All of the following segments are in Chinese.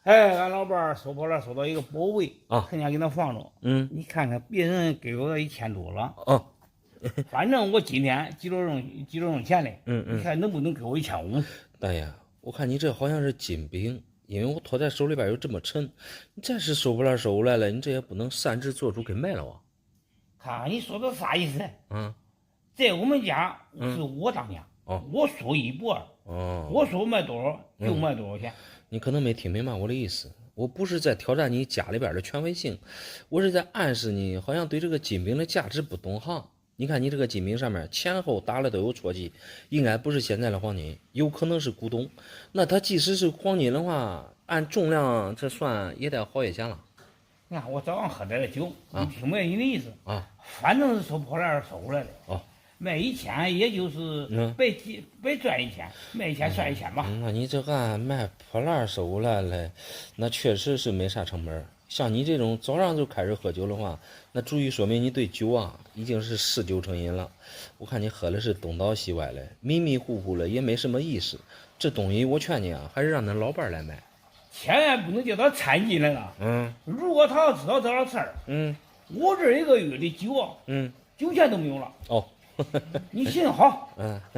哎，俺老伴儿收破烂收到一个宝贝啊，他家给他放着。你看看别人给我1000多了。哦，反正我今天急着用钱嘞。你看能不能给我1500？大爷，我看你这好像是金饼，因为我托在手里边有这么沉。你这是收破烂收过来了，你这也不能擅自做主给卖了啊。看你说的啥意思？在我们家是我当家，我说一不二。我说卖多少就卖多少钱。你可能没听明白我的意思，我不是在挑战你家里边的权威性，我是在暗示你好像对这个金饼的价值不懂行。你看你这个金饼上面前后打了都有戳记，应该不是现在的黄金，有可能是古董。那它即使是黄金的话，按重量这算也得好些钱了。你看我早上喝点了酒，你听不明白你的意思啊？反正是收破烂收过来的。卖1000也就是白赚1000，卖1000算1000吧。那你这按卖破烂收过来了，那确实是没啥成本。像你这种早上就开始喝酒的话，那足以说明你对酒啊已经是嗜酒成瘾了。我看你喝的是东倒西歪的，迷迷糊糊的，也没什么意识。这东西我劝你啊，还是让恁老伴来买，千万不能叫他掺进来了。如果他要知道这点事儿，我这1个月的酒啊，酒钱都没有了。你行好，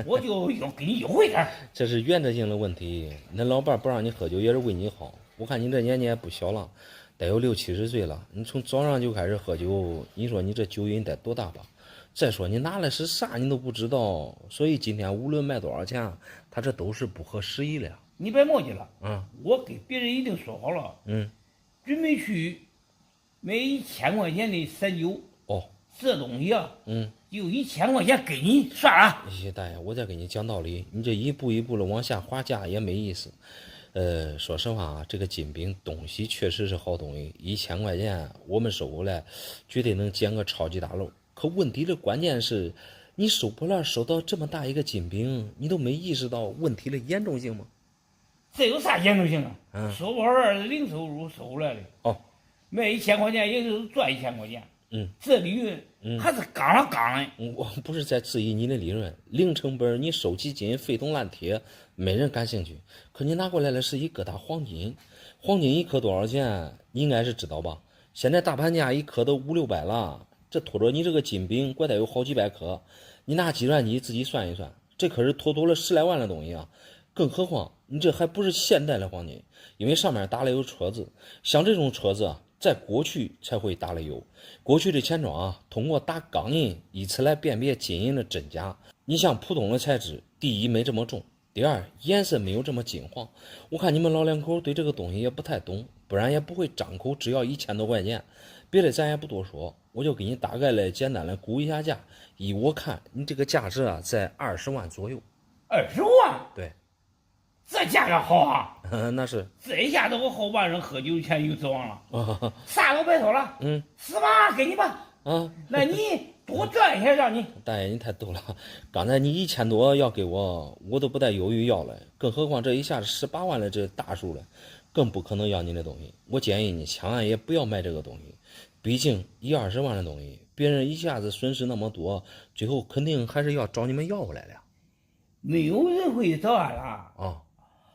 我就要给你优惠点。这是原则性的问题。恁老伴不让你喝酒也是为你好。我看你这年纪也不小了，得有60、70岁了。你从早上就开始喝酒，你说你这酒瘾得多大吧？再说你拿的是啥你都不知道，所以今天无论卖多少钱，他这都是不合时宜的呀。你别磨叽了，我给别人已经说好了，准备去买1000块钱的散酒。这东西啊，就1000块钱给你算了。大爷，我再给你讲道理，你这一步一步的往下划价也没意思。说实话啊，这个金饼东西确实是好东西，1000块钱我们收过来，绝对能捡个超级大漏。可问题的关键是，你收破烂收到这么大一个金饼，你都没意识到问题的严重性吗？这有啥严重性啊？收破烂是零收入收过来的。卖1000块钱也就是赚1000块钱。这利润还是杠上杠的。我不是在质疑你的利润，零成本你收起金废铜烂铁，没人感兴趣。可你拿过来的是一疙瘩黄金，黄金1颗多少钱？你应该是知道吧？现在大盘价1颗都500、600了，这拖着你这个金饼，怪得有好几百颗。你拿计算机自己算一算，这可是妥妥了10来万的东西啊！更何况你这还不是现代的黄金，因为上面打了有戳字，像这种戳字啊，在过去才会打了油。过去的钱庄啊，通过打钢印以此来辨别金银的真假。你像普通的材质，第一没这么重，第二颜色没有这么金黄。我看你们老两口对这个东西也不太懂，不然也不会张口只要1000多块钱。别的咱也不多说，我就给你大概的简单的估一下价。依我看，你这个价值啊，在20万左右。20万？对，这价格好啊！那是这一下子我后半生喝酒钱又指望了。啥都别说了，18给你吧。那你多赚一些让你。大爷，你太逗了！刚才你1000多要给我，我都不带犹豫要了，更何况这一下是18万的这大数了，更不可能要你的东西。我建议你千万也不要卖这个东西，毕竟10-20万的东西，别人一下子损失那么多，最后肯定还是要找你们要回来的。没有人会找俺了。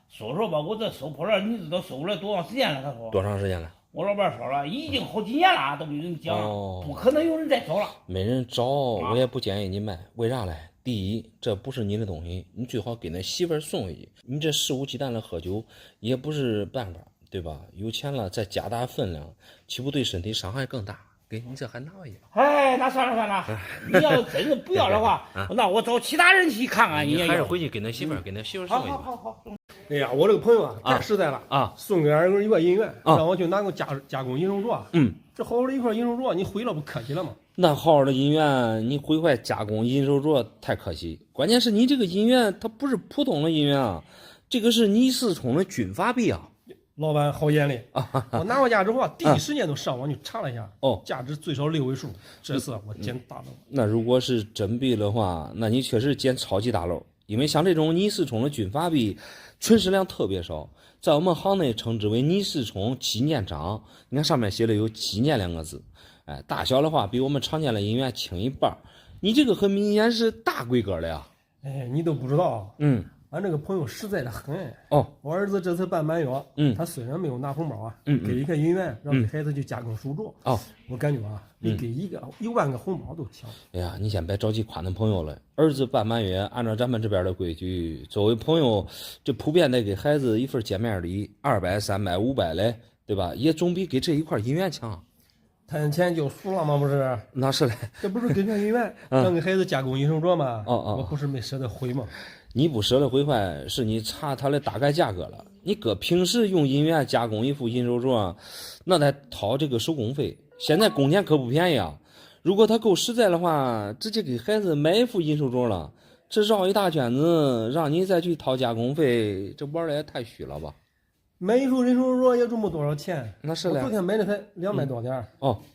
说吧，我这收破烂，你知道收了多长时间了？他说多长时间了？我老伴说了，已经好几年了，都没人讲了，不可能有人再找了。没人找，我也不建议你卖。为啥嘞？第一，这不是你的东西，你最好给那媳妇儿送回去。你这肆无忌惮的喝酒也不是办法，对吧？有钱了再加大分量，岂不对身体伤害更大？给你这还拿回去？那算了，你要真的不要的话，那我找其他人去看看。你还是回去给那媳妇儿送回去。好。哎呀，我这个朋友太实在了送给俺一个银元，让我去拿个加工银手镯。这好好的一块银手镯，你毁了不可惜了吗？那好好的银元，你毁坏加工银手镯太可惜。关键是你这个银元，它不是普通的银元啊，这个是倪世聪的军阀币啊。老板好眼力我拿回家之后第一时间就上网去查了一下，价值最少6位数，这次我捡大漏。那如果是真币的话，那你确实捡超级大漏，因为像这种倪世聪的军阀币，存世量特别少，在我们行内称之为倪世聪纪念章。你看上面写的有纪念2个字，大小的话比我们常见的银元轻一半。你这个很明显是大规格的呀。你都不知道俺这个朋友实在的很。我儿子这次办满月，他虽然没有拿红包啊，给一个银元让给孩子去加工手镯。我感觉啊，比给1万个红包都强。哎呀，你先别着急夸那朋友了。儿子办满月，按照咱们这边的规矩，作为朋友，这普遍得给孩子一份见面礼，200、300、500嘞，对吧？也总比给这一块银元强。谈钱就输了吗？不是？那是嘞。这不是给这银元让给孩子加工银手镯吗？我不是没舍得回吗？你不舍得回还是你查它的大概价格了。你搁平时用银元加工一副银手镯，那得掏这个手工费。现在工钱可不便宜啊。如果他够实在的话，直接给孩子买一副银手镯了，这绕一大圈子，让你再去掏加工费，这玩的也太虚了吧？买一副银手镯也这么多少钱？那是嘞。我昨天买的才200多点。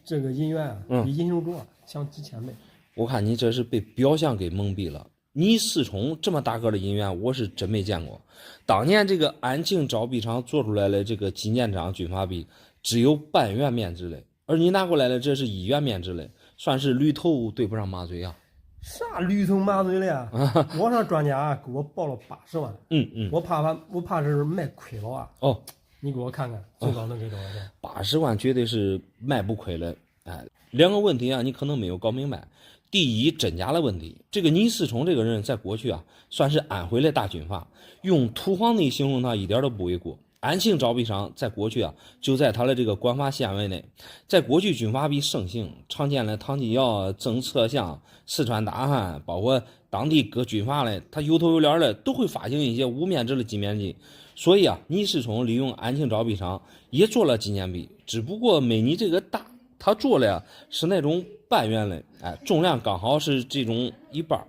这个银元比银手镯强几千倍。我看你这是被表象给蒙蔽了。你四重这么大个的银元，我是真没见过。当年这个安庆造币厂做出来的这个纪念章军阀币只有半元面值嘞，而你拿过来的这是1元面值嘞，算是驴头对不上马嘴啊。啥驴头马嘴了呀？网上专家给我报了80万。我怕是卖亏了啊。你给我看看最高能给多少钱？80万绝对是卖不亏了。两个问题啊，你可能没有搞明白。第一，真假的问题。这个倪世崇这个人在过去啊，算是安徽的大军阀，用土皇帝形容他一点都不为过。安庆造币厂在过去啊，就在他的这个管辖县围内。在过去军阀币盛行，常见的唐继尧、曾策相、四川大汉，包括当地各军阀嘞，他有头有脸的都会发行一些无面值的纪念币。所以啊，倪世崇利用安庆造币厂也做了纪念币，只不过没你这个大。他做的呀是那种半圆的，重量刚好是这种一半。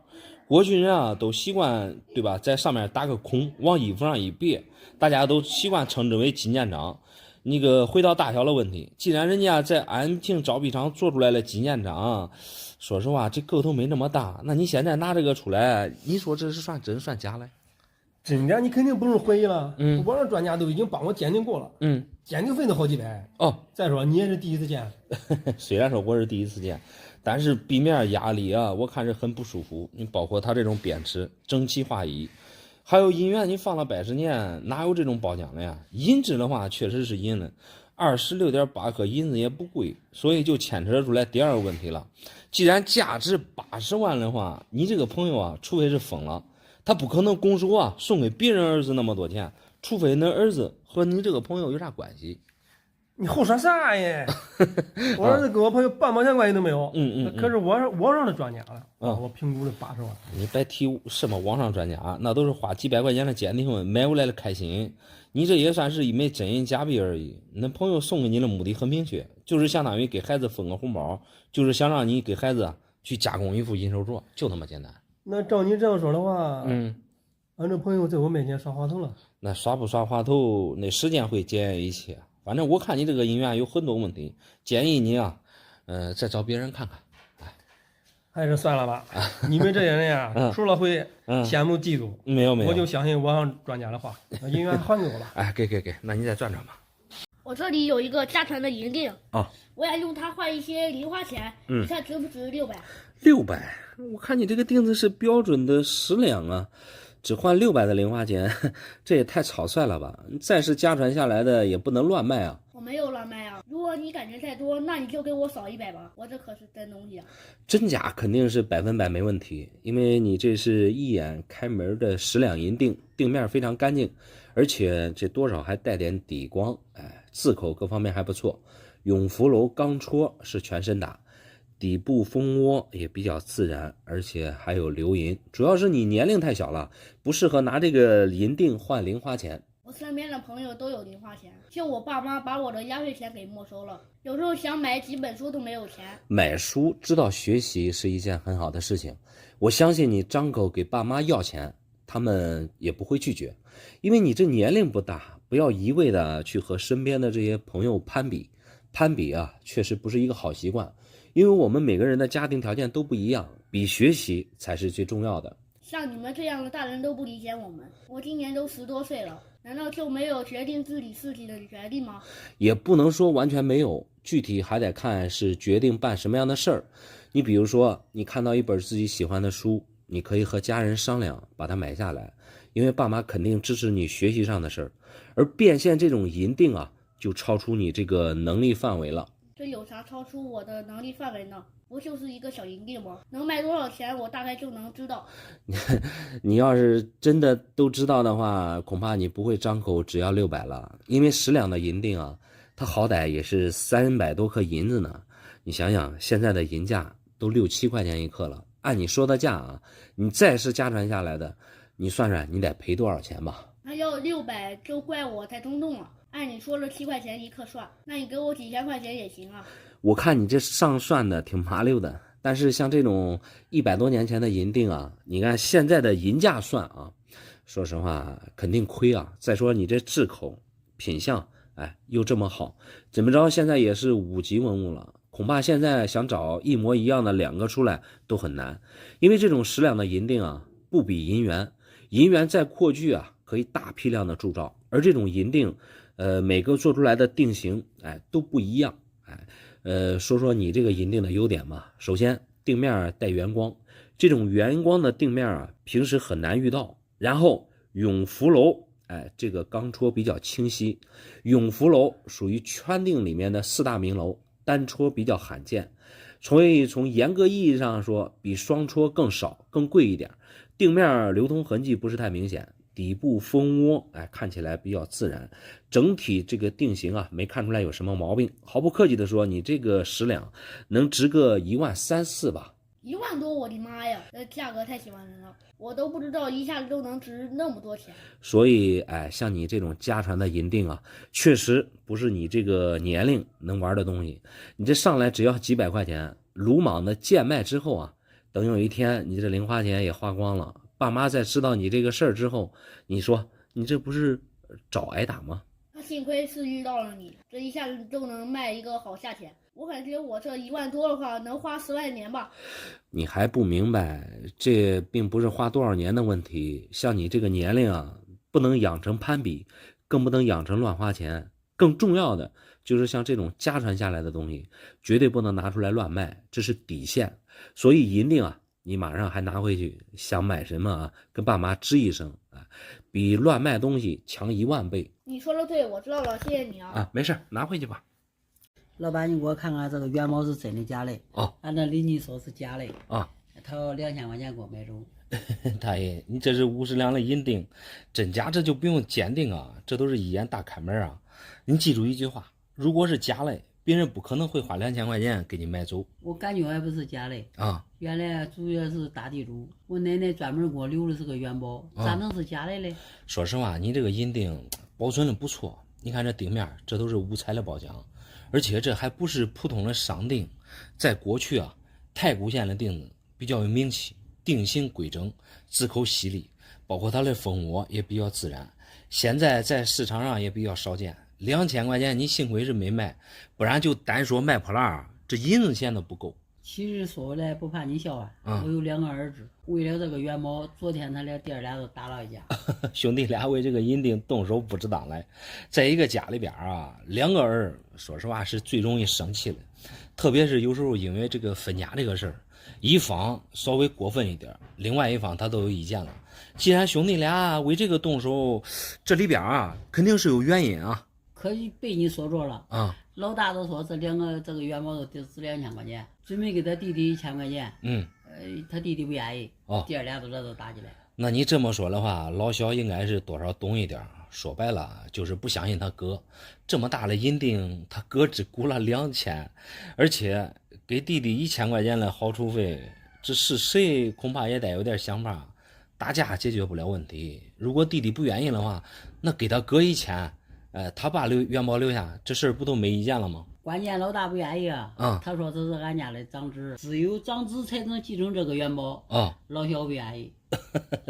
过去人啊都习惯，对吧，在上面打个孔，往衣服上一别，大家都习惯称之为纪念章。那个回到大小的问题，既然人家在安庆造币厂做出来了纪念章，说实话这个头没那么大，那你现在拿这个出来，你说这是算真算假嘞？真的你肯定不用怀疑了。网上专家都已经帮我鉴定过了。鉴定费都好几百。再说你也是第一次见。虽然说我是第一次见，但是币面压力啊，我看是很不舒服。你包括它这种编织整齐划一，还有银元你放了80年，哪有这种包浆的呀？银质的话确实是银的，26.8克银子也不贵，所以就牵扯出来第二个问题了。既然价值80万的话，你这个朋友啊，除非是疯了。他不可能拱手啊送给别人儿子那么多钱，除非那儿子和你这个朋友有啥关系。你胡说啥呀？我儿子跟我朋友半毛钱关系都没有。可是网上的专家了我评估了80万。你别提什么网上专家，那都是花几百块钱的鉴定费买回来的开心。你这也算是一枚真银假币而已。那朋友送给你的目的很明确，就是相当于给孩子分个红包，就是想让你给孩子去加工一副银手镯，就那么简单。那照你这样说的话，俺这朋友在我面前耍滑头了。那耍不耍滑头，那时间会检验一切。反正我看你这个银元有很多问题，建议你啊，再找别人看看。还是算了吧。你们这些人呀，除了会羡慕嫉妒，没有，我就相信网上专家的话，银元还给我吧。给，那你再转转吧。我这里有一个家传的银锭我要用它换一些零花钱，你看值不值600？600，我看你这个锭子是标准的10两啊，只换600的零花钱，这也太草率了吧！再是家传下来的，也不能乱卖啊。我没有乱卖啊，如果你感觉太多，那你就给我少100吧，我这可是真东西啊。真假肯定是100%没问题，因为你这是一眼开门的10两银锭，锭面非常干净，而且这多少还带点底光，字口各方面还不错。永福楼钢戳是全身打，底部蜂窝也比较自然，而且还有留银。主要是你年龄太小了，不适合拿这个银锭换零花钱。我身边的朋友都有零花钱，就我爸妈把我的压岁钱给没收了，有时候想买几本书都没有钱。买书知道学习是一件很好的事情，我相信你张口给爸妈要钱，他们也不会拒绝，因为你这年龄不大，不要一味的去和身边的这些朋友攀比。攀比啊，确实不是一个好习惯，因为我们每个人的家庭条件都不一样，比学习才是最重要的。像你们这样的大人都不理解我们，我今年都10多岁了，难道就没有决定自己事情的权利吗？也不能说完全没有，具体还得看是决定办什么样的事儿。你比如说，你看到一本自己喜欢的书，你可以和家人商量把它买下来，因为爸妈肯定支持你学习上的事儿，而变现这种银锭啊，就超出你这个能力范围了。这有啥超出我的能力范围呢？不就是一个小银锭吗？能卖多少钱，我大概就能知道。你要是真的都知道的话，恐怕你不会张口只要600了，因为10两的银锭啊，它好歹也是300多克银子呢。你想想，现在的银价都6、7块钱一克了，按你说的价啊，你再是家传下来的，你算算你得赔多少钱吧？那要600就怪我太冲动了。按你说的7块钱一克算，那你给我几千块钱也行啊。我看你这上算的挺麻溜的，但是像这种100多年前的银锭啊，你看现在的银价算啊，说实话肯定亏啊。再说你这制口品相，又这么好，怎么着现在也是5级文物了，恐怕现在想找一模一样的2个出来都很难，因为这种10两的银锭啊，不比银元，银元在扩具啊，可以大批量的铸造，而这种银锭，每个做出来的锭形，都不一样，说说你这个银锭的优点吧。首先，锭面带圆光，这种圆光的锭面啊，平时很难遇到。然后永福楼，这个钢戳比较清晰。永福楼属于圈锭里面的4大名楼，单戳比较罕见，所以从严格意义上说，比双戳更少，更贵一点。锭面流通痕迹不是太明显，底部蜂窝，看起来比较自然，整体这个锭形啊，没看出来有什么毛病。毫不客气的说，你这个10两能值个1.3、1.4吧？1万多，我的妈呀，这价格太喜欢人了，我都不知道一下子都能值那么多钱。所以，像你这种家传的银锭啊，确实不是你这个年龄能玩的东西。你这上来只要几百块钱，鲁莽的贱卖之后啊，等有一天你这零花钱也花光了，爸妈在知道你这个事儿之后，你说你这不是找挨打吗？那幸亏是遇到了你，这一下子就能卖一个好价钱。我感觉我这1万多的话，能花10万年吧。你还不明白，这并不是花多少年的问题。像你这个年龄啊，不能养成攀比，更不能养成乱花钱。更重要的就是像这种家传下来的东西，绝对不能拿出来乱卖，这是底线。所以银锭啊，你马上还拿回去，想买什么啊，跟爸妈吱一声啊，比乱卖东西强1万倍。你说的对，我知道了，谢谢你啊。没事，拿回去吧。老板，你给我看看这个元宝是真的假的？按照理你说是假的他要2000块钱给我买走。大爷，你这是50两的银锭，真假这就不用鉴定啊，这都是一眼大开门啊。你记住一句话，如果是假的，别人不可能会花2000块钱给你买走。我感觉还不是假的原来主要是大地主，我奶奶专门给我留的是个元宝，咋能是假的嘞？说实话，你这个银锭保存的不错，你看这锭面，这都是5彩的包浆，而且这还不是普通的商锭。在过去啊，太谷县的锭子比较有名气，锭形规整，字口犀利，包括它的蜂窝也比较自然。现在在市场上也比较少见，2000块钱你幸亏是没卖，不然就单说卖破烂，这银子钱都不够。其实说来不怕你笑我有2个儿子，为了这个元宝，昨天他俩弟儿俩都打了一架。兄弟俩为这个银锭动手不值当来，在一个家里边啊，2个儿，说实话是最容易生气的，特别是有时候因为这个分家这个事儿，一方稍微过分一点，另外一方他都有意见了。既然兄弟俩为这个动手，这里边啊肯定是有原因啊。可以被你说着了老大都说这个元宝都值2000块钱，准备给他弟弟1000块钱。他弟弟不愿意，弟儿俩都打起来。那你这么说的话，老小应该是多少懂一点，说白了就是不相信他哥。这么大的银锭，他哥只估了2000，而且给弟弟1000块钱的好处费，这是谁恐怕也得有点想法。打架解决不了问题，如果弟弟不愿意的话，那给他哥1000，他把元宝留下，这事儿不都没意见了吗？关键老大不愿意他说这是俺家的长子，只有长子才能继承这个元宝老小不愿意。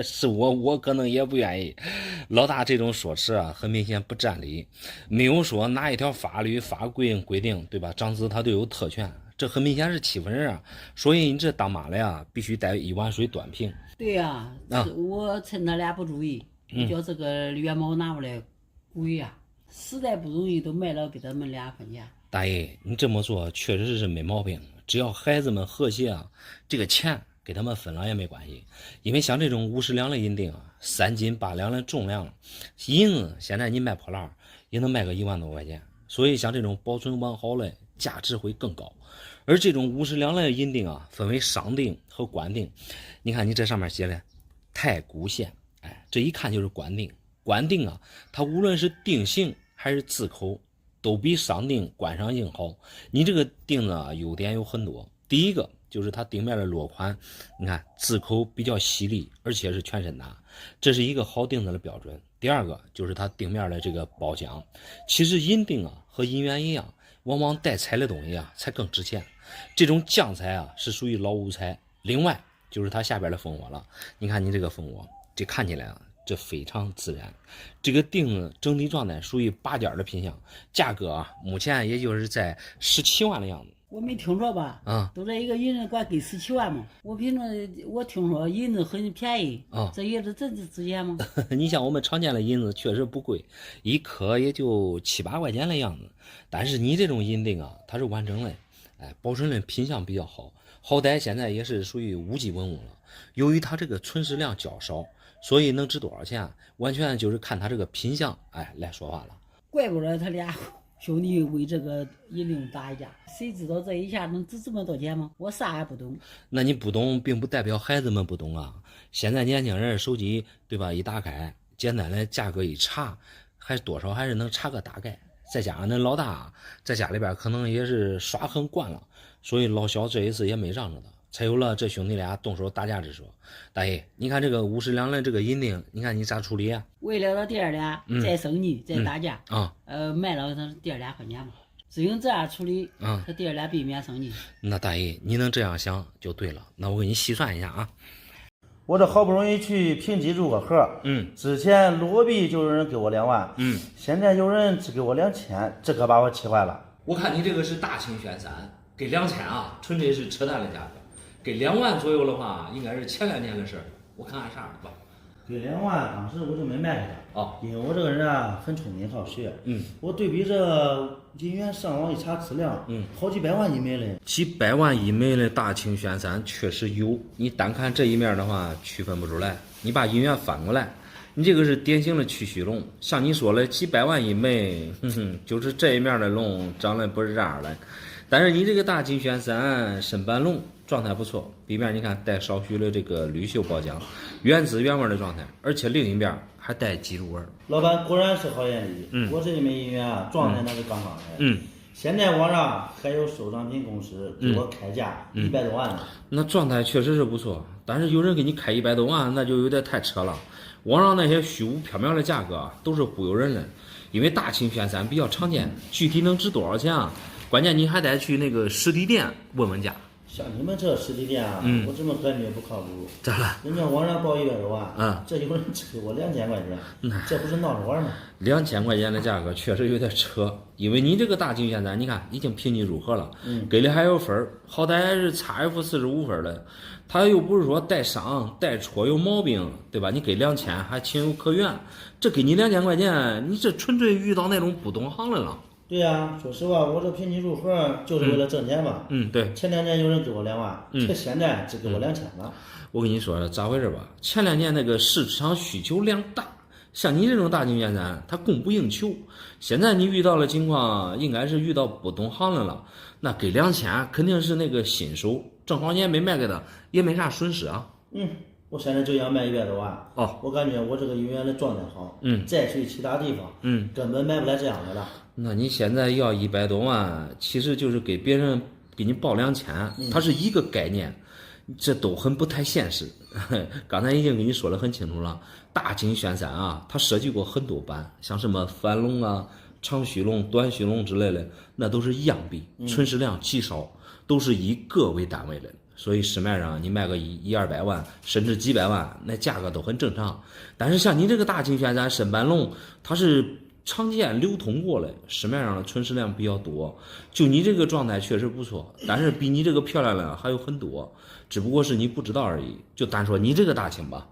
是我可能也不愿意。老大这种说辞啊，很明显不占理，没有说哪一条法律法规规定，对吧？长子他都有特权，这很明显是欺负人啊。所以你这当妈的呀，必须得一碗水端平。对呀我趁他俩不注意，我叫这个元宝拿过来归实在不容易都卖了给他们俩分钱。大爷，你这么做确实是没毛病，只要孩子们和谐这个钱给他们分了也没关系，因为像这种50两的银锭啊，3斤8两的重量，银子现在你卖破烂也能卖个1万多块钱，所以像这种保存完好的价值会更高。而这种50两的银锭啊，分为商锭和官锭。你看你这上面写的太谷县，哎，这一看就是官锭。官锭啊，它无论是定型还是字口，都比商锭官上硬好。你这个锭子啊，优点有很多。第一个就是它锭面的落款，你看字口比较犀利，而且是全身打，这是一个好锭子的标准。第二个就是它锭面的这个褒奖。其实银锭啊和银元一样，往往带彩的东西啊才更值钱。这种酱彩啊是属于老五彩。另外就是它下边的蜂窝了，你看你这个蜂窝，这看起来啊这非常自然。这个锭子整体状态属于8件的品相，价格啊目前也就是在17万的样子。我没听说吧？都在一个银子管给17万嘛。我听说银子很便宜这也是真值钱吗？你像我们常见的银子确实不贵，1颗也就7、8块钱的样子。但是你这种银锭啊，它是完整的，哎，保存的品相比较好，好歹现在也是属于5级文物了。由于它这个存世量较少，所以能值多少钱，完全就是看它这个品相，哎，来说话了。怪不得他俩兄弟为这个银锭打一架，谁知道这一下能值这么多钱吗？我啥也不懂。那你不懂，并不代表孩子们不懂啊。现在年轻人手机对吧，一打开，简单的价格一查，还多少还是能查个大概。再加上那老大在家里边可能也是耍横惯了，所以老小这一次也没让着他，才有了这兄弟俩动手打架之说。大爷，你看这个50两的这个银锭，你看你咋处理啊？为了他弟儿俩再生气再打架卖了他弟儿2块钱嘛。只用这样处理他弟儿俩避免生气。那大爷你能这样想就对了。那我给你细算一下啊。我这好不容易去评级入个盒，之前落笔就有人给我2万，现在有人只给我2000，这可把我气坏了。我看你这个是大清宣3，给2000啊，纯粹是扯淡的价格。给2万左右的话，应该是前2年的事儿。我看看啥吧。给2万，当时我就没卖给他，因为我这个人啊很聪明好学，我对比这银元上网一查资料，好几百万一枚嘞，几百万一枚的大清宣3确实有，你单看这一面的话区分不出来，你把银元翻过来，你这个是典型的去虚龙，像你说的几百万一枚，就是这一面的龙长得不是这样的，但是你这个大清宣3深斑龙状态不错，背面你看带少许的这个绿锈褒奖，原汁原味的状态，而且另一边还带记录纹。老板果然是好眼力，我这一枚银元啊，状态那是刚刚的。现在网上还有收藏品公司给我开价100多万呢。那状态确实是不错，但是有人给你开100多万，那就有点太扯了。网上那些虚无缥缈的价格都是忽悠人的，因为大清宣3比较常见，具体能值多少钱啊？关键你还得去那个实体店问问价。像你们这实体店啊，我怎么感觉不靠谱？咋了？人家网上报100多万，这有人只给我2000块钱，这不是闹着玩吗？2000块钱的价格确实有点扯，因为你这个大清宣3，你看已经评级入盒了，给的还有分，好歹还是 XF45分的，他又不是说带伤带戳有毛病，对吧？你给2000还情有可原，这给你2000块钱，你这纯粹遇到那种不懂行的了。对呀，说实话，我这评级入盒就是为了挣钱嘛。对。前2年有人给我2万，这现在只给我2000了。我跟你说咋回事吧？前2年那个市场需求量大，像你这种大清宣3，它供不应求。现在你遇到的情况，应该是遇到不懂行的了。那给2000肯定是那个新手，正好你也没卖给他，也没啥损失啊。我现在就想卖100多万。我感觉我这个银元的状态好，再去其他地方，根本卖不来这样的了。那你现在要100多万，其实就是给别人给你报2000，它是一个概念，这都很不太现实。刚才已经给你说得很清楚了，大清宣3啊，它设计过很多版，像什么翻龙啊、长须龙、短须龙之类的，那都是样笔，存世量极少，都是以个为单位的。所以市面上你卖个100-200万，甚至几百万，那价格都很正常。但是像你这个大清宣3深斑龙，它是常见流通过的，市面上的存世量比较多。就你这个状态确实不错，但是比你这个漂亮的还有很多，只不过是你不知道而已。就单说你这个大清吧，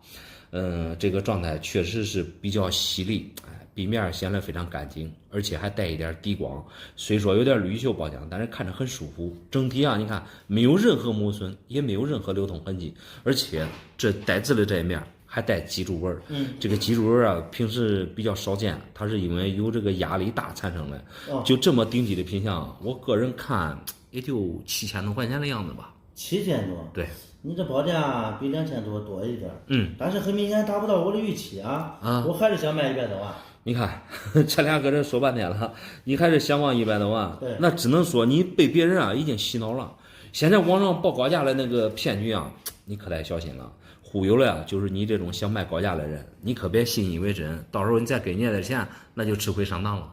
这个状态确实是比较犀利，壁面显得非常干净，而且还带一点底光。虽说有点铝锈包浆，但是看着很舒服。整体啊，你看没有任何磨损，也没有任何流通痕迹，而且这带字的这一面还带脊柱纹。这个脊柱纹啊，平时比较少见，它是因为有这个压力大产生的。就这么顶级的品相，我个人看也就7000多块钱的样子吧。7000多？对。你这报价比2000多一点，但是很明显达不到我的预期啊！我还是想卖100多万。你看，这俩搁这说半天了，你还是想往100多万？对，那只能说你被别人啊已经洗脑了。现在网上报高价的那个骗局啊，你可得小心了。忽悠了呀，就是你这种想卖高价的人，你可别信以为真，到时候你再给人家点钱，那就吃亏上当了。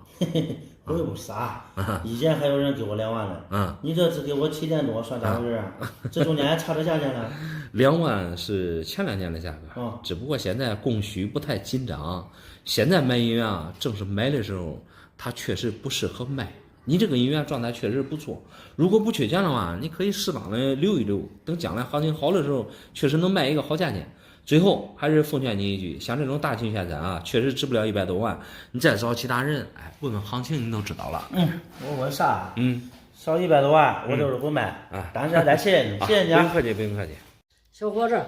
我又不傻，以前还有人给我2万了，你这只给我7点多，算咋回事啊？这中间还差这价钱了？2万是前2年的价格，只不过现在供需不太紧张，现在买银元啊，正是买的时候，它确实不适合卖。你这个银元状态确实不错，如果不缺钱的话，你可以适当的留一留，等将来行情好的时候，确实能卖一个好价钱。最后还是奉劝你一句，像这种大型现在啊，确实值不了100多万，你再找其他人，问问行情，你都知道了。我问啥？少100多万，我就是不卖。但是再谢谢你，谢谢你啊！不用客气，不用客气。小伙子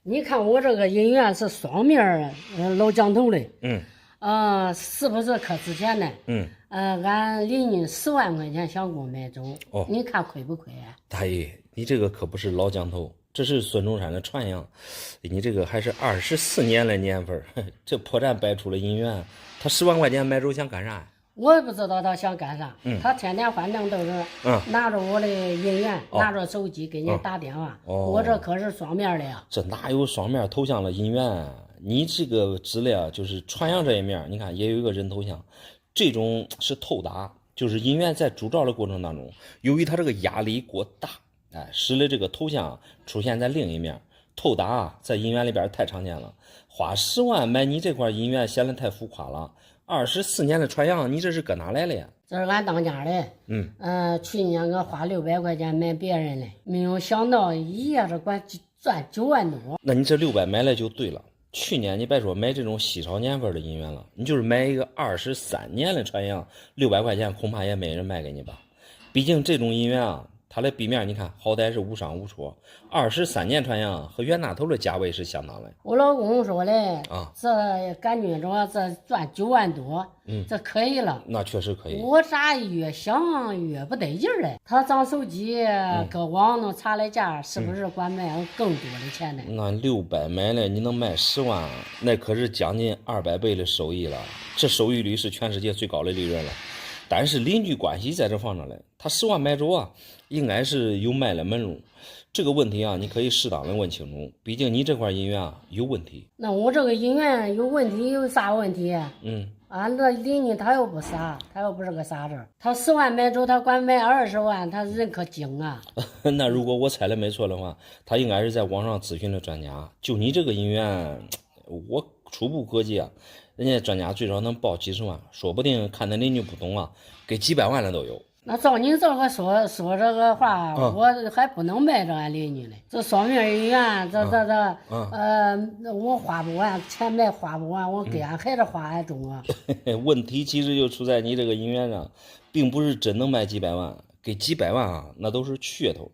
你看我这个银元是双面老江头的，是不是可值钱呢？俺邻居10万块钱想给我买走，你看亏不亏啊？大爷，你这个可不是老江头。这是孙中山的传样，你这个还是24年的年份，这破绽摆出了银元，他10万块钱买走想干啥？我也不知道他想干啥，他天天反正都是拿着我的银元，拿着手机给人打电话，我这可是双面的呀。这哪有双面头像的银元？你这个纸了，就是传样这一面，你看也有一个人头像，这种是透打，就是银元在铸造的过程当中，由于它这个压力过大。使得这个头像出现在另一面，透打在银元里边太常见了。花10万买你这块银元显得太浮夸了。24年的传样，你这是搁哪来的呀？这是俺当家的。去年我花600块钱买别人的，没有想到一夜是管赚9万多。那你这600买来就对了。去年你别说买这种稀少年份的银元了，你就是买一个23年的传样，600块钱恐怕也没人卖给你吧。毕竟这种银元啊。它的壁面你看好歹是无伤无戳，23年传样和袁大头的价位是相当的。我老公说嘞，这感觉着这赚9万多，这可以了。那确实可以。我咋越想越不得劲儿嘞？他上手机搁网上查了价，是不是管卖更多的钱呢？那600买了，你能卖10万，那可是将近200倍的收益了。这收益率是全世界最高的利润了。但是邻居关系在这方面嘞，他10万买走啊，应该是有卖了门路。这个问题啊，你可以适当的问清楚，毕竟你这块银元啊有问题。那我这个银元有问题，有啥问题？俺这邻居他又不傻，他又不是个傻子，他10万买走，他管买20万，他人可精啊。那如果我猜的没错的话，他应该是在网上咨询了专家。就你这个银元，我初步估计啊，人家专家最少能报几十万，说不定看那邻居不懂啊，给几百万的都有。那照你这个说这个话，我还不能卖着俺邻居呢。这双面银元，我花不完，钱买花不完，我给俺孩子花还中啊。问题其实就出在你这个银元上，并不是真能卖几百万，给几百万啊，那都是噱头。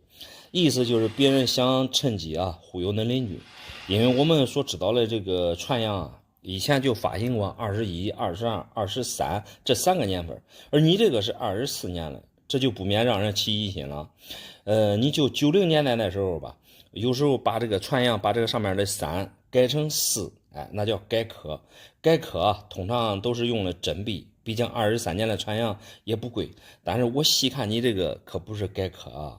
意思就是别人想趁机啊忽悠恁邻居，因为我们所知道的这个传样啊。以前就发行过21、22、23这3个年份，而你这个是24年了，这就不免让人起疑心了。你就90年代那时候吧，有时候把这个传样把这个上面的3改成4，那叫改刻。改刻啊，通常都是用了真币，毕竟23年的传样也不贵。但是我细看你这个可不是改刻啊，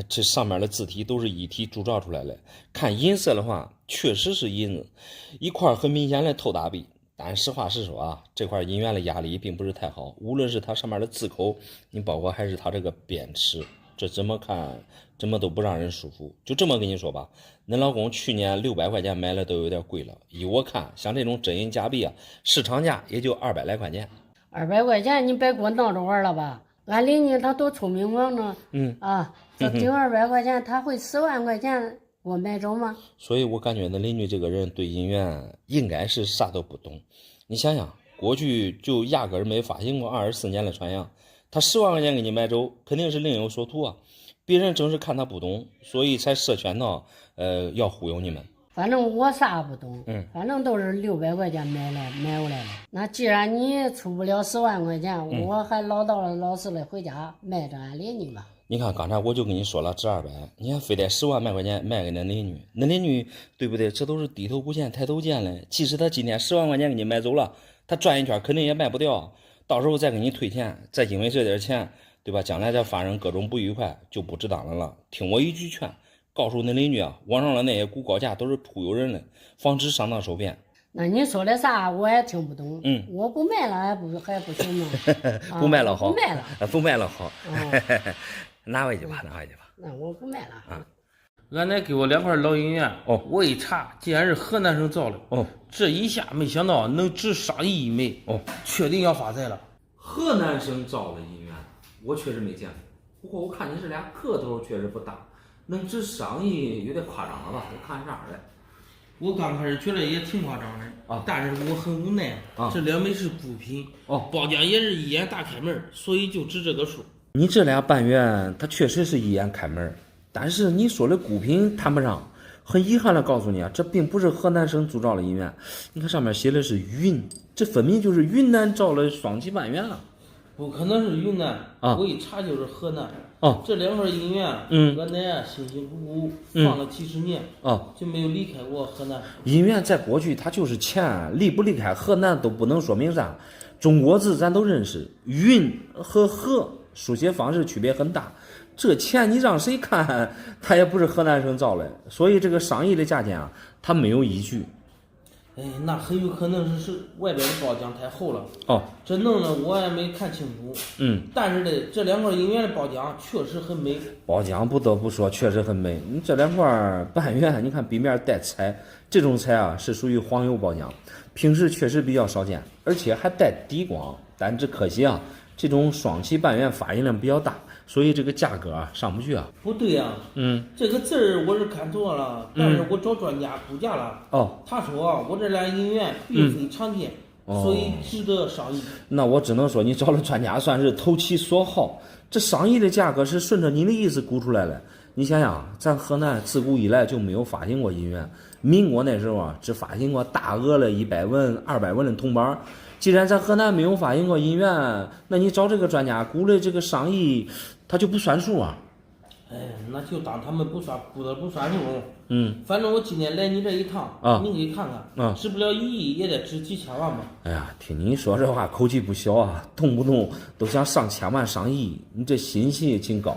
这上面的字体都是一体铸造出来的。看银色的话，确实是银子，一块很明显的透打币。但实话实说啊，这块银元的压力并不是太好，无论是它上面的字口，你包括还是它这个边齿，这怎么看怎么都不让人舒服。就这么跟你说吧，恁老公去年600块钱买了都有点贵了。依我看，像这种真银假币啊，市场价也就200来块钱。200块钱你别给我闹着玩了吧？俺邻居他多聪明嘛呢？这顶200块钱，他会10万块钱我买走吗？所以我感觉那邻居这个人对银元应该是啥都不懂。你想想，过去就压根儿没发行过24年的传样。他10万块钱给你买走，肯定是另有所图啊。别人正是看他不懂，所以才设圈套，要忽悠你们。反正我啥不懂，反正都是600块钱买回来的。那既然你出不了10万块钱，我还老实的回家卖着俺邻居吧。你看刚才我就跟你说了值200，你还非得10万块钱卖给那邻居，那邻居对不对？这都是低头不见抬头见嘞。即使他今天10万块钱给你买走了，他转一圈肯定也卖不掉，到时候再给你退钱，再因为这点钱，对吧？将来再发生各种不愉快，就不值当的了。听我一句劝，告诉那邻居啊，网上的那些估高价都是忽悠人的，防止上当受骗。那你说的啥我也听不懂。我不卖了还不行吗？不卖了好，不卖了好。拿回去吧。那我不卖了啊。俺奶给我2块老银元，我一查，竟然是河南省造的。这一下没想到能值上亿一枚。确定要发财了。河南省造的银元，我确实没见过。不过我看你这俩个头确实不大，能值上亿有点夸张了吧？我看啥来？我刚开始觉得也挺夸张的但是我很无奈这2枚是孤品包浆也是一眼大开门，所以就值这个数。你这俩半元，它确实是一眼开门，但是你说的孤品谈不上。很遗憾的告诉你这并不是河南省铸造的银元。你看上面写的是云，这分明就是云南造的双旗半元啊！不可能是云南我一查就是河南。这2块银元，俺奶辛辛苦苦放了几十年，就没有离开过河南。银元在过去它就是钱，离不离开河南都不能说明啥。中国字咱都认识，云和河书写方式区别很大。这钱你让谁看，它也不是河南省造的，所以这个上亿的价钱它没有依据。那很有可能是外边的包浆太厚了。这弄的我也没看清楚。但是呢，这2块银元的包浆确实很美。包浆不得不说确实很美。你这2块半元，你看壁面带彩，这种彩是属于黄油包浆，平时确实比较少见，而且还带底光。但只可惜这种双旗半元发行量比较大，所以这个价格上不去不对这个字儿我是看错了，但是我找专家估价了。他说我这俩银元并非常见，所以值得上亿。那我只能说你找了专家算是投其所好，这上亿的价格是顺着你的意思估出来的。你想想，咱河南自古以来就没有发行过银元，民国那时候只发行过大额的100文、200文的铜板。既然咱河南没有发行过银元，那你找这个专家估的这个上亿，他就不算数那就当他们估的不算数。反正我今天来你这一趟你给看看，值不了1亿也得值几千万吧。哎呀，听你说这话口气不小动不动都想上千万上亿，你这心气也挺高。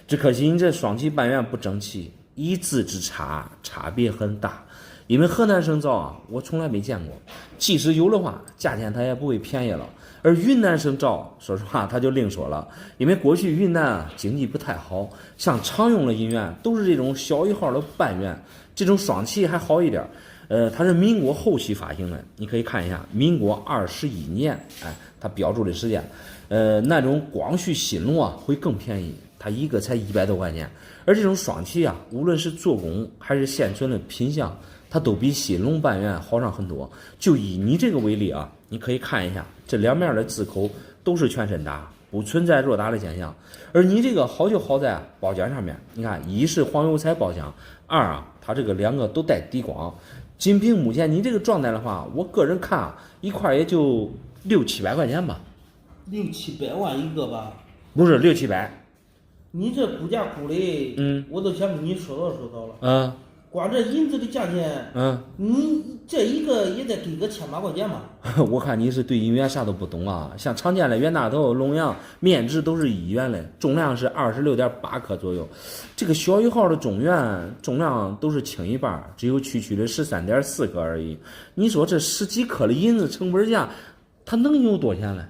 只可惜你这双旗半元不争气，一字之差，差别很大。因为河南省造我从来没见过，即使有的话，价钱它也不会便宜了。而云南省造，说实话它就另说了，因为过去云南经济不太好，像常用的银元都是这种小1号的半元，这种双旗还好一点。它是民国后期发行的，你可以看一下，民国21年，它标注的时间。那种光绪新龙会更便宜，它一个才100多块钱。而这种双旗无论是做工还是现存的品相，它都比新龙半元好上很多。就以你这个为例你可以看一下，这2面的字口都是全身打，不存在弱打的现象。而你这个好就好在包浆上面，你看一是黄油彩包浆，二它这个2个都带底光。仅凭目前你这个状态的话，我个人看一块也就600-700块钱吧。600-700万一个吧？不是600-700。你这估价估的，我都想跟你说到了。光这银子的价钱，你这一个也得给个1800块钱吧？我看你是对银元啥都不懂像常见的袁大头、龙阳面值都是1元的，重量是26.8克左右。这个小1号的中元重量都是轻一半，只有区区的13.4克而已。你说这10几克的银子成本价，它能有多钱呢？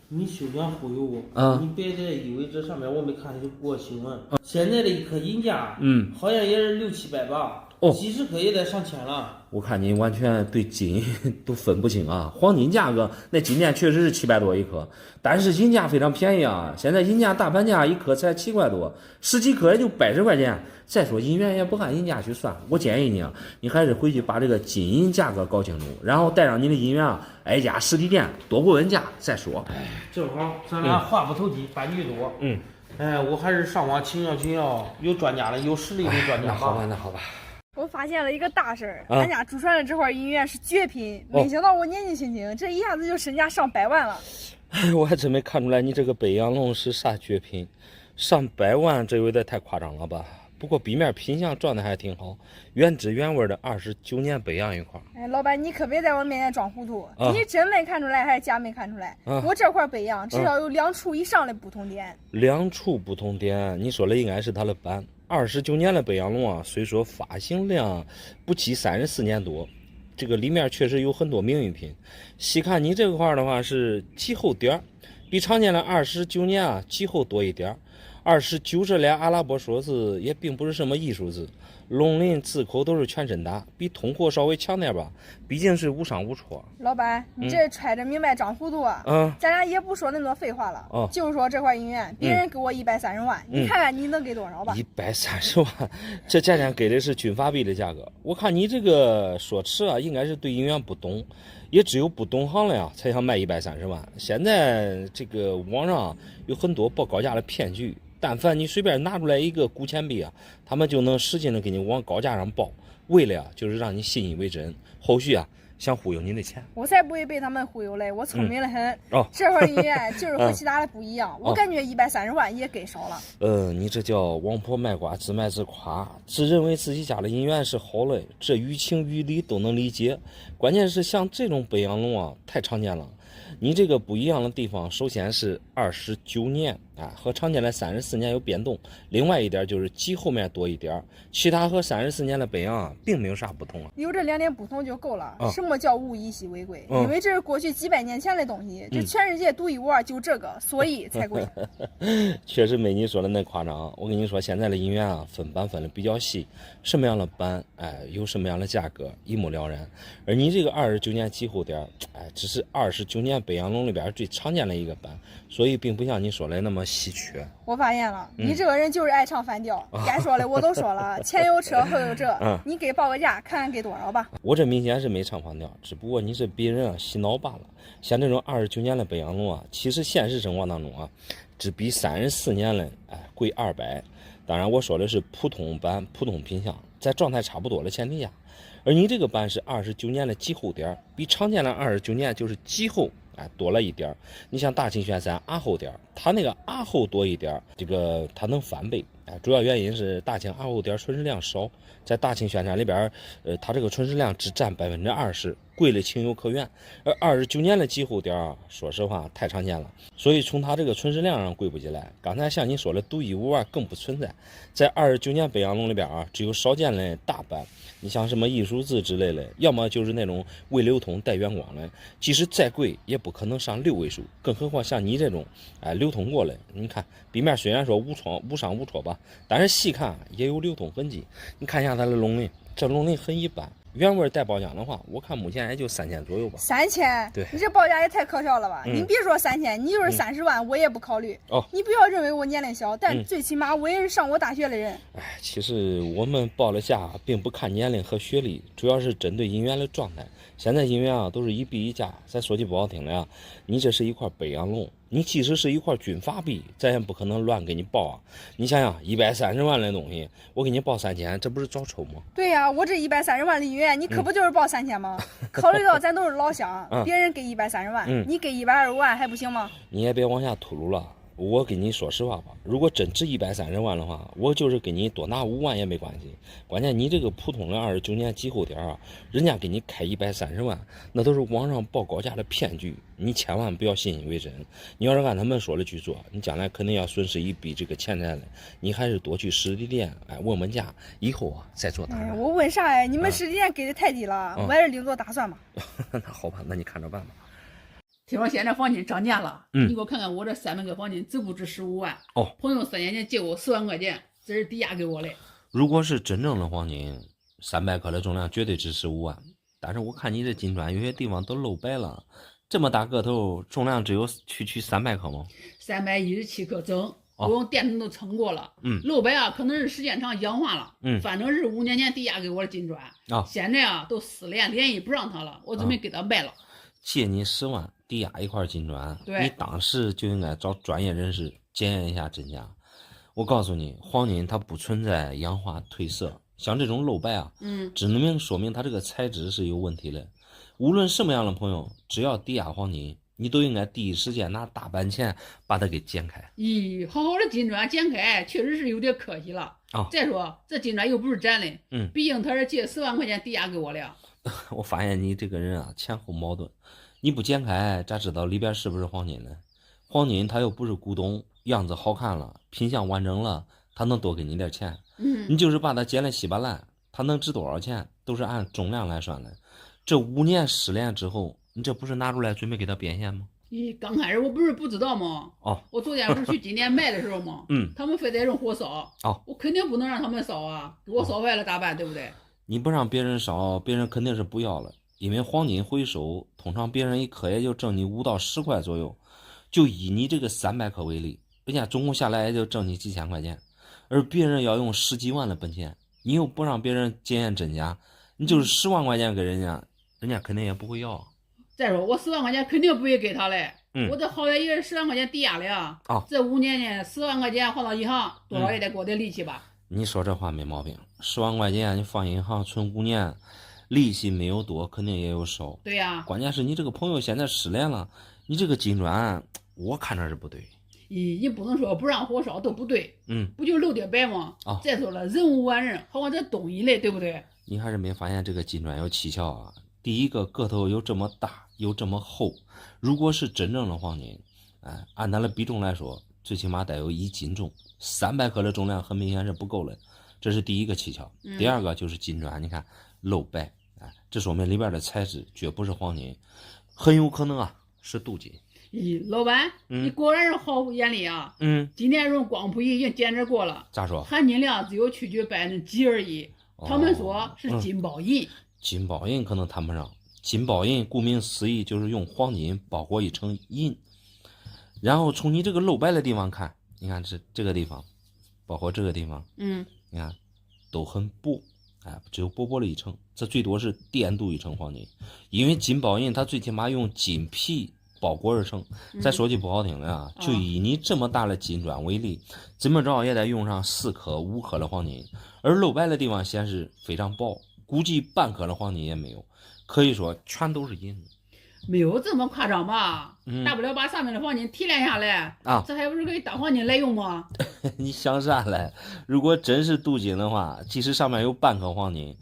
你休想忽悠我！你别再以为这上面我没看过新闻。现在的一颗银价，好像也是600-700吧？哦，几十克也得上千了。我看你完全对金都分不清啊！黄金价格那今年确实是700多一克，但是银价非常便宜啊！现在银价大盘价1克才7块多，10几克也就80块钱。再说银元也不按银价去算，我建议你啊，你还是回去把这个金银价格搞清楚，然后带上你的银元啊，挨家实体店多过问价再说。正好咱俩话不投机半句多。我还是上网请教有专家的，有实力的专家吧。那好吧。我发现了一个大事儿，俺家祖传的这块银元是绝品，没想到我年纪轻轻，这一下子就身价上百万了。我还真没看出来你这个北洋龙是啥绝品，上百万这有点太夸张了吧？不过壁面品相状态还挺好，原汁原味的29年北洋一块。老板，你可别在我面前装糊涂，你真没看出来还是假没看出来？我这块北洋至少有2处以上的不同点。2处不同点，你说的应该是它的斑。29年的北洋龙啊，虽说发行量不及34年多，这个里面确实有很多名誉品。细看你这块的话是极厚点，比常见的29年啊极厚多一点。29这俩阿拉伯数字也并不是什么艺术字，龙鳞字口都是全身打，比通货稍微强点吧，毕竟是无伤无戳。老板，你这揣着明白装糊涂啊！咱俩也不说那么多废话了，就说这块银元，别人给我130万，你看看你能给多少吧？130万，这价钱给的是军阀币的价格。我看你这个说辞啊，应该是对银元不懂，也只有不懂行了呀，才想卖130万。现在这个网上有很多报高价的骗局。但凡你随便拿出来一个古钱币啊，他们就能使劲的给你往高价上报，为了就是让你信以为真，后续啊想忽悠你的钱。我才不会被他们忽悠嘞，我聪明得很。这块银元就是和其他的不一样，我感觉130万也给少了。你这叫王婆卖瓜自卖自夸，自认为自己家的银元是好嘞，这于情于理都能理解。关键是像这种北洋龙啊，太常见了。你这个不一样的地方，首先是29年啊，和常见的34年有变动。另外一点就是极后面多一点，其他和34年的北洋啊，并没有啥不同啊。有这2点不同就够了。什么叫物以稀为贵？因为这是过去几百年前的东西，这全世界独一无二，就这个，所以才贵。确实没你说的那夸张。我跟你说，现在的银元啊，分版分的比较细，什么样的版，有什么样的价格，一目了然。而你这个29年极后点，只是29年北洋龙里边最常见的一个版，所以并不像你说的那么稀缺。我发现了，你这个人就是爱唱反调，该说的我都说了，前有车后有辙，你给报个价，看看给多少吧。我这明显是没唱反调，只不过你是别人洗脑罢了。像这种29年的北洋龙啊，其实现实生活当中啊，只比34年的贵200。当然我说的是普通版、普通品相，在状态差不多的前提下。而你这个版是29年的极厚点，比常见的29年就是极厚多了一点。你像大清玄3阿厚点，它那个阿厚多一点，这个它能翻倍。主要原因是大清阿厚点纯石量少，在大清玄3里边，它这个纯石量只占20%，贵的情有可原。而29年的极厚点啊，说实话太常见了，所以从它这个纯石量上贵不起来。刚才像你说的独一无二更不存在，在29年北洋龙里边啊，只有少见的大版。你像什么艺术字之类的，要么就是那种未流通带原光的，即使再贵也不可能上6位数，更何况像你这种流通过的。你看壁面虽然说无伤无戳吧，但是细看也有流通痕迹。你看一下它的龙鳞，这龙鳞很一般，原味带包浆的话，我看目前也就3000左右吧。3000？对，你这报价也太可笑了吧！你别说3000，你就是30万我也不考虑。你不要认为我年龄小，但最起码我也是上过大学的人。其实我们报的价并不看年龄和学历，主要是针对银元的状态。现在银元啊都是一币一价，咱说句不好听的呀，你这是一块北洋龙，你即使是一块军阀币，咱也不可能乱给你报啊。你想想130万的东西，我给你报3000，这不是找抽吗？对呀，我这130万的银元，你可不就是报3000吗？考虑到咱都是老乡，别人给130万，你给125万还不行吗？你也别往下吐露了。我跟你说实话吧，如果真值130万的话，我就是给你多拿5万也没关系。关键你这个普通的29年极厚点啊，人家给你开130万，那都是网上报高价的骗局，你千万不要信以为真。你要是按他们说的去做，你将来肯定要损失一笔这个钱财的。你还是多去实体店问问价，以后啊再做打算。我问啥呀？你们实体店给的太低了，我还是另做打算吧。那好吧，那你看着办吧。听说现在黄金涨价了，你给我看看我这3万个黄金值不值15万？朋友3年前借我10万块钱，这是抵押给我的。如果是真正的黄金， 300克的重量绝对值15万。但是我看你这金砖有些地方都露白了，这么大个头，重量只有区300克吗？317克整。我用电筒都称过了，露白啊，可能是时间长氧化了，反正是5年前抵押给我的金砖，现在啊都失联联系不让他了，我准备给他卖了。借你10万抵押一块金砖，你当时就应该找专业人士检验一下真假。我告诉你，黄金它不存在氧化褪色，像这种露白啊，只能说明它这个材质是有问题的。无论什么样的朋友，只要抵押黄金，你都应该第一时间拿大半钱把它给剪开。咦，好好的金砖剪开，确实是有点可惜了。再说这金砖又不是咱的，毕竟他是借10万块钱抵押给我的。我发现你这个人啊，前后矛盾。你不剪开，咋知道里边是不是黄金呢？黄金它又不是古董，样子好看了，品相完整了，它能多给你点钱。你就是把它剪了稀巴烂，它能值多少钱，都是按重量来算的。这5年失联之后，你这不是拿出来准备给他变现吗？咦，刚开始我不是不知道吗？我昨天不是去金店卖的时候吗？他们非得用火烧，我肯定不能让他们烧啊，给我烧坏了咋办？对不对？你不让别人烧，别人肯定是不要了，因为黄金回收通常别人一颗也就挣你5到10块左右，就以你这个300克为例，人家总共下来也就挣你几千块钱，而别人要用10几万的本钱，你又不让别人检验真假，你就是10万块钱给人家，人家肯定也不会要。再说我10万块钱肯定不会给他嘞，我这好歹也是10万块钱抵押的呀。这5年呢，10万块钱放到银行，多少也得给我点利息吧？你说这话没毛病，10万块钱你放银行存5年，利息没有多，肯定也有少。对呀，关键是你这个朋友现在失联了，你这个金砖，我看着是不对。你不能说不让火烧都不对，不就露点白吗？再说了，人无完人，好像这东一类，对不对？你还是没发现这个金砖有蹊跷啊？第一个个头有这么大，有这么厚，如果是真正的黄金，按它的比重来说，最起码得有1斤重，300克的重量很明显是不够的，这是第一个蹊跷。第二个就是金砖，你看露白，这说明里边的材质绝不是黄金，很有可能啊是镀金。咦，老板，你果然是毫不眼力啊！今天用光谱仪已经检测过了，咋说？含金量只有区区%几而已。他们说是金包银。金包银可能谈不上，金包银顾名思义就是用黄金包裹一层银，然后从你这个露白的地方看，你看这个地方，包括这个地方，你看都很薄，只有薄薄的一层，这最多是电镀一层黄金，因为金包银它最起码用金皮包裹而成。再说句不好听的啊，就以你这么大的金砖为例，怎么着也得用上4克、5克的黄金，而露白的地方显示非常薄，估计半克的黄金也没有，可以说全都是银子。没有这么夸张吧？大不了把上面的黄金提炼下来这还不是可以当黄金来用吗？你想啥嘞？如果真是镀金的话，即使上面有半克黄金，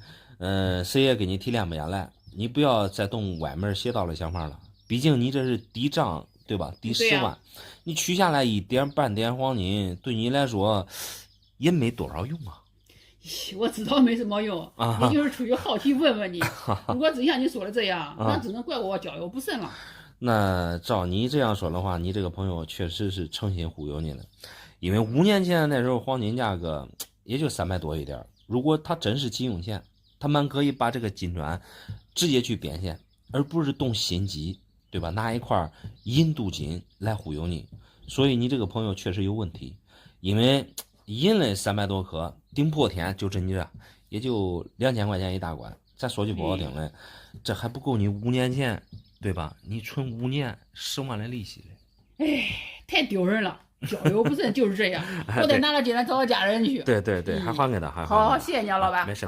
谁也给你提炼不下来。你不要再动歪门邪道的想法了，毕竟你这是抵账，对吧？抵10万，你取下来半点黄金，对你来说也没多少用啊。我知道没什么用，也就是出于好奇问问你。如果真像你说的这样，那只能怪我交友不慎了。那照你这样说的话，你这个朋友确实是诚心忽悠你了，因为5年前那时候黄金价格也就300多一点，如果他真是急用钱，他们可以把这个金砖直接去变现，而不是动心机，对吧？拿一块银镀金来忽悠你。所以你这个朋友确实有问题，因为银类300多克顶破天就这你这也就2000块钱一大管，再说句不好听的，这还不够你5年前，对吧？你存5年10万的利息嘞。哎，太丢人了，交友不慎就是这样。我得拿到金来找我家人去。对，还还给他，还好，谢谢你啊，老板。没事。